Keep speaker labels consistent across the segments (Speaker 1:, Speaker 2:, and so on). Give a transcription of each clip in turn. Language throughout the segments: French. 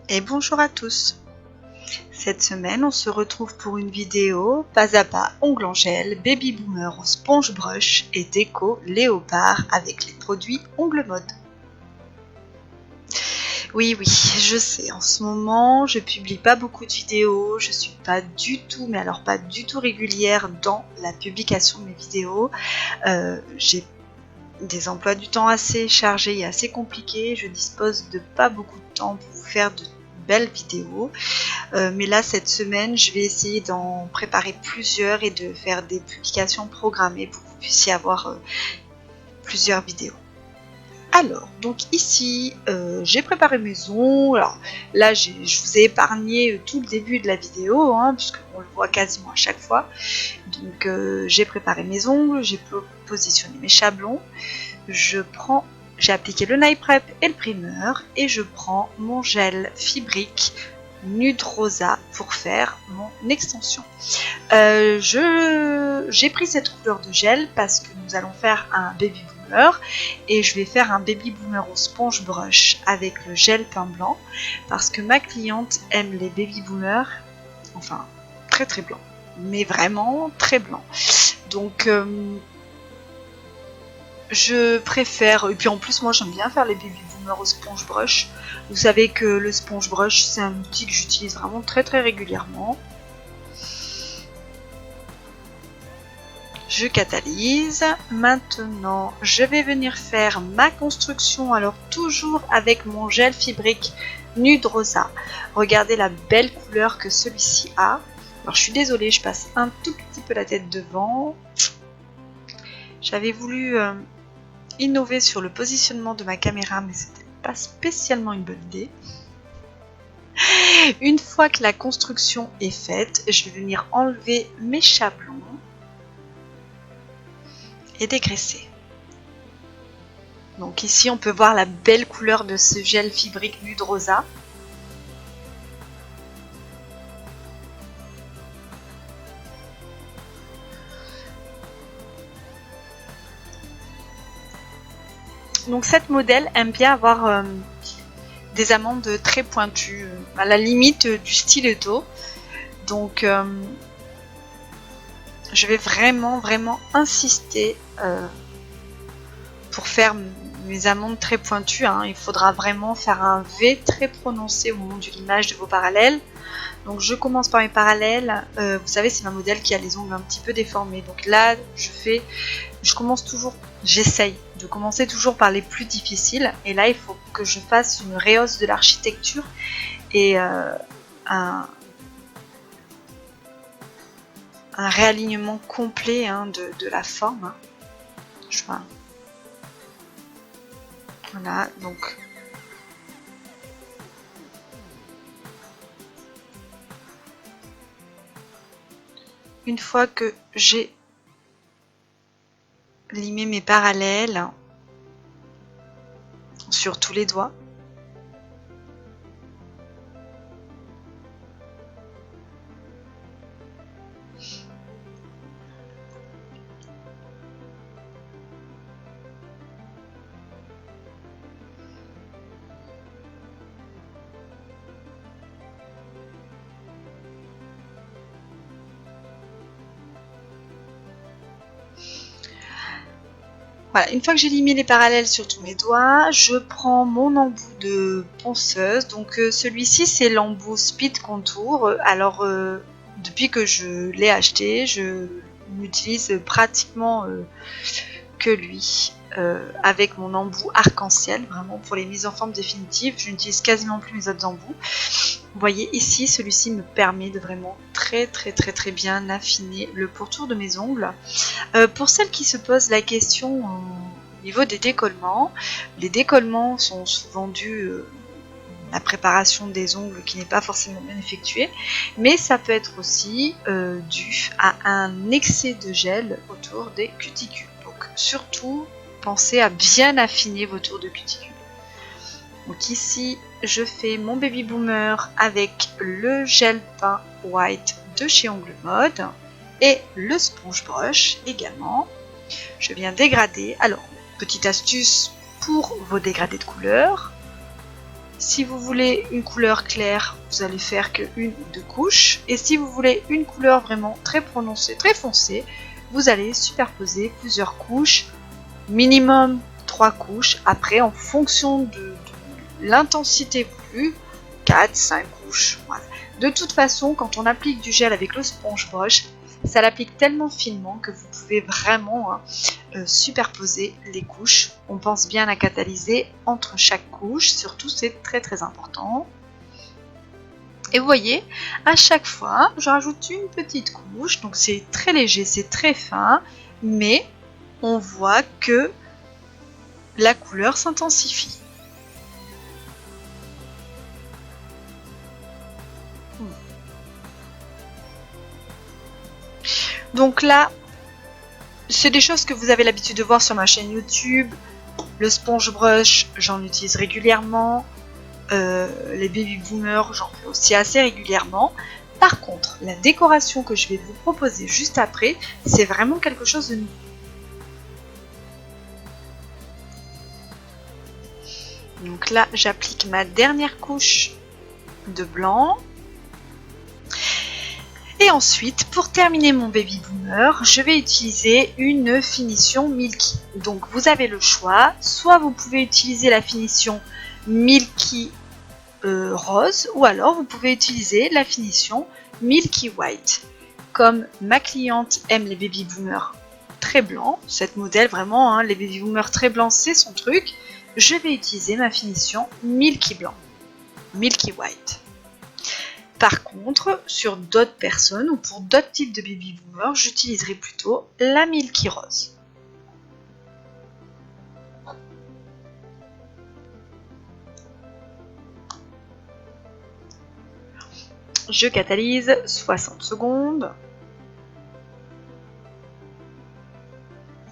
Speaker 1: Et bonjour à tous. Cette semaine, on se retrouve pour une vidéo pas à pas ongles en gel, baby boomer au sponge brush et déco léopard avec les produits Ongles Mode. Oui, je sais, en ce moment, je publie pas beaucoup de vidéos, je suis pas du tout, mais alors pas du tout régulière dans la publication de mes vidéos. J'ai des emplois du temps assez chargés et assez compliqués, je dispose de pas beaucoup de temps pour vous faire de belles vidéos. Mais là, cette semaine, je vais essayer d'en préparer plusieurs et de faire des publications programmées pour que vous puissiez avoir plusieurs vidéos. Alors, donc ici, j'ai préparé mes ongles. Alors là, je vous ai épargné tout le début de la vidéo, puisqu'on le voit quasiment à chaque fois. Donc, j'ai préparé mes ongles, j'ai positionné mes chablons. J'ai appliqué le nail prep et le primer, et je prends mon gel fibrique Nude Rosa pour faire mon extension. J'ai pris cette couleur de gel parce que nous allons faire un baby boomer et je vais faire un baby boomer au sponge brush avec le gel peint blanc parce que ma cliente aime les baby boomers, enfin très très blancs, mais vraiment très blancs. Donc je préfère, et puis en plus moi j'aime bien faire les baby boomers au sponge brush. Vous savez que le sponge brush c'est un outil que j'utilise vraiment très très régulièrement. Je catalyse. Maintenant je vais venir faire ma construction, alors toujours avec mon gel fibrique Nude Rosa. Regardez la belle couleur que celui-ci a. Alors je suis désolée, je passe un tout petit peu la tête devant. J'avais voulu innover sur le positionnement de ma caméra, mais c'était pas spécialement une bonne idée. Une fois que la construction est faite, je vais venir enlever mes chablons et dégraisser. Donc ici on peut voir la belle couleur de ce gel fibrique Nude Rosa. Donc cette modèle aime bien avoir des amandes très pointues, à la limite du stiletto. Donc je vais vraiment insister pour faire mes amandes très pointues. Il faudra vraiment faire un V très prononcé au moment du limage de vos parallèles. Donc je commence par mes parallèles. Vous savez, c'est ma modèle qui a les ongles un petit peu déformés. Donc là, j'essaye de commencer toujours par les plus difficiles. Et là, il faut que je fasse une rehausse de l'architecture et un réalignement complet de la forme. Voilà, donc une fois que j'ai limé mes parallèles sur tous les doigts, voilà, une fois que j'ai limé les parallèles sur tous mes doigts, je prends mon embout de ponceuse. Donc celui-ci c'est l'embout Speed Contour. Alors depuis que je l'ai acheté, je n'utilise pratiquement que lui. Avec mon embout arc-en-ciel, vraiment pour les mises en forme définitives, je n'utilise quasiment plus mes autres embouts. Vous voyez ici, celui-ci me permet de vraiment très bien affiner le pourtour de mes ongles. Pour celles qui se posent la question au niveau des décollements, les décollements sont souvent dus à la préparation des ongles qui n'est pas forcément bien effectuée, mais ça peut être aussi dû à un excès de gel autour des cuticules. Donc surtout, pensez à bien affiner vos tours de cuticule. Donc ici, je fais mon baby boomer avec le gel peint white de chez Ongles Mode et le sponge brush également. Je viens dégrader. Alors, petite astuce pour vos dégradés de couleurs. Si vous voulez une couleur claire, vous allez faire que une ou deux couches. Et si vous voulez une couleur vraiment très prononcée, très foncée, vous allez superposer plusieurs couches, minimum 3 couches. Après, en fonction de l'intensité voulue, 4, 5 couches. Voilà. De toute façon, quand on applique du gel avec le sponge brush, ça l'applique tellement finement que vous pouvez vraiment superposer les couches. On pense bien à catalyser entre chaque couche, surtout c'est très très important. Et vous voyez, à chaque fois, je rajoute une petite couche, donc c'est très léger, c'est très fin, mais on voit que la couleur s'intensifie. Donc là, c'est des choses que vous avez l'habitude de voir sur ma chaîne YouTube. Le sponge brush, j'en utilise régulièrement. Les baby boomers, j'en fais aussi assez régulièrement. Par contre, la décoration que je vais vous proposer juste après, c'est vraiment quelque chose de nouveau. Donc là, j'applique ma dernière couche de blanc. Et ensuite, pour terminer mon baby boomer, je vais utiliser une finition Milky. Donc vous avez le choix, soit vous pouvez utiliser la finition Milky rose, ou alors vous pouvez utiliser la finition Milky White. Comme ma cliente aime les baby boomers très blancs, cette modèle vraiment, les baby boomers très blancs c'est son truc, je vais utiliser ma finition Milky blanc, Milky White. Par contre, sur d'autres personnes ou pour d'autres types de baby boomers, j'utiliserai plutôt la Milky Rose. Je catalyse 60 secondes.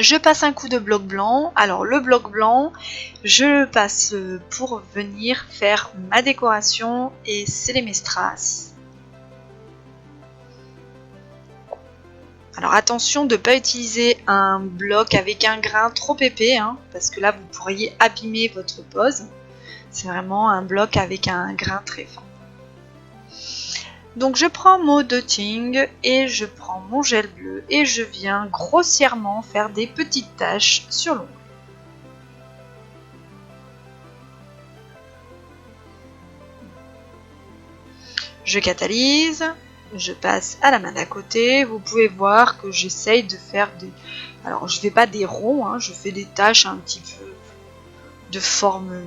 Speaker 1: Je passe un coup de bloc blanc. Alors le bloc blanc, je le passe pour venir faire ma décoration et sceller mes strass. Alors attention de ne pas utiliser un bloc avec un grain trop épais, parce que là vous pourriez abîmer votre pose. C'est vraiment un bloc avec un grain très fin. Donc je prends mon dotting et je prends mon gel bleu et je viens grossièrement faire des petites taches sur l'ongle. Je catalyse, je passe à la main d'à côté. Vous pouvez voir que j'essaye de faire des... Alors je fais pas des ronds, je fais des taches un petit peu de formes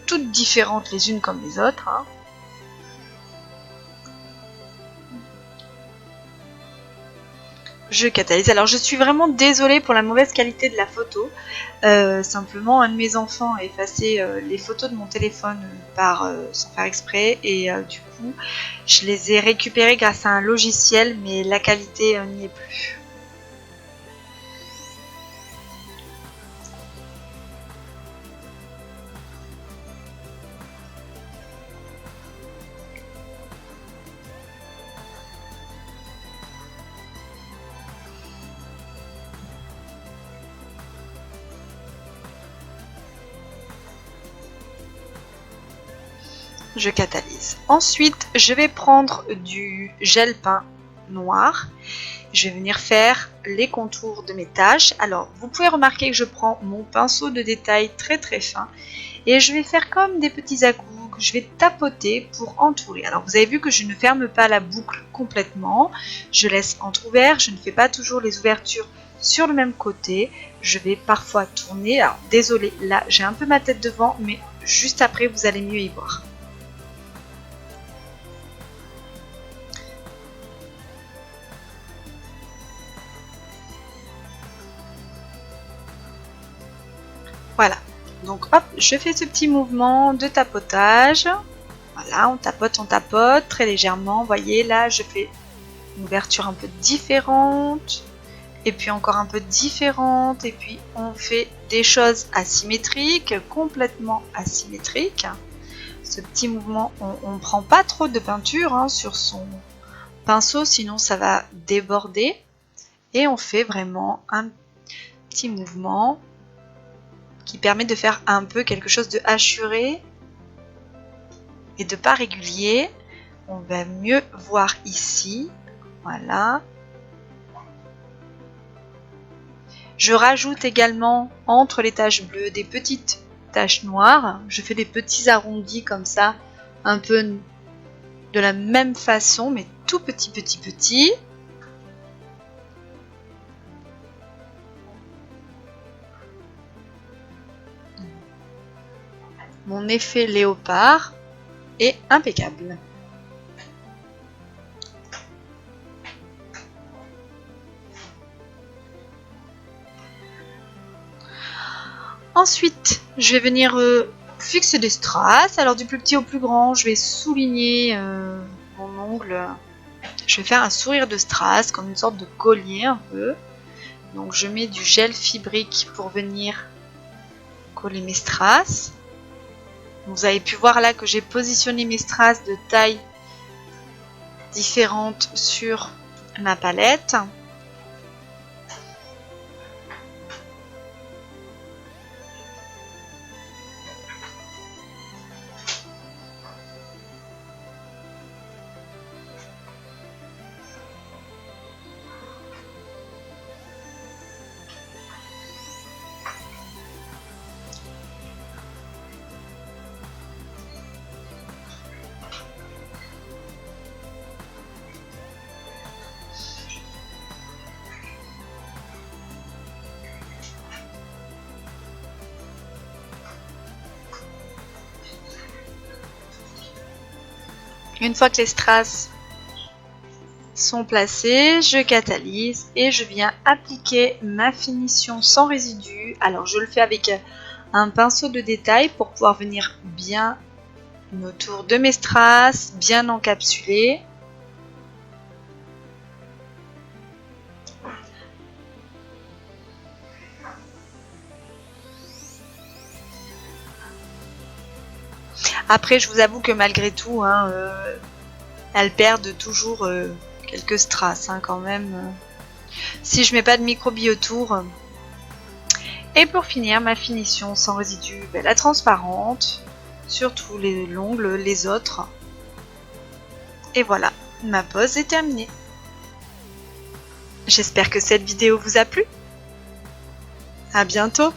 Speaker 1: toutes différentes les unes comme les autres. Je catalyse. Alors je suis vraiment désolée pour la mauvaise qualité de la photo. Simplement un de mes enfants a effacé les photos de mon téléphone sans faire exprès et du coup je les ai récupérées grâce à un logiciel mais la qualité n'y est plus. Je catalyse. Ensuite, je vais prendre du gel peint noir. Je vais venir faire les contours de mes taches. Alors, vous pouvez remarquer que je prends mon pinceau de détail très très fin et je vais faire comme des petits à-coups que je vais tapoter pour entourer. Alors, vous avez vu que je ne ferme pas la boucle complètement. Je laisse entrouvert. Je ne fais pas toujours les ouvertures sur le même côté. Je vais parfois tourner. Alors, désolé, là, j'ai un peu ma tête devant, mais juste après, vous allez mieux y voir. Voilà, donc hop, je fais ce petit mouvement de tapotage. Voilà, on tapote, très légèrement. Vous voyez, là, je fais une ouverture un peu différente. Et puis encore un peu différente. Et puis, on fait des choses asymétriques, complètement asymétriques. Ce petit mouvement, on ne prend pas trop de peinture sur son pinceau, sinon ça va déborder. Et on fait vraiment un petit mouvement qui permet de faire un peu quelque chose de hachuré. et de pas régulier. On va mieux voir ici. Voilà. Je rajoute également entre les taches bleues des petites taches noires. Je fais des petits arrondis comme ça, un peu de la même façon, mais tout petit. Mon effet léopard est impeccable. Ensuite, je vais venir fixer des strass. Alors du plus petit au plus grand, je vais souligner mon ongle. Je vais faire un sourire de strass, comme une sorte de collier un peu. Donc je mets du gel fibrique pour venir coller mes strass. Vous avez pu voir là que j'ai positionné mes strass de taille différentes sur ma palette. Une fois que les strass sont placés, je catalyse et je viens appliquer ma finition sans résidus. Alors je le fais avec un pinceau de détail pour pouvoir venir bien autour de mes strass, bien encapsuler. Après, je vous avoue que malgré tout, hein, elles perdent toujours quelques strass hein, quand même. Si je mets pas de microbilles autour. Et pour finir, ma finition sans résidus, la transparente, surtout l'ongle, les autres. Et voilà, ma pose est terminée. J'espère que cette vidéo vous a plu. À bientôt.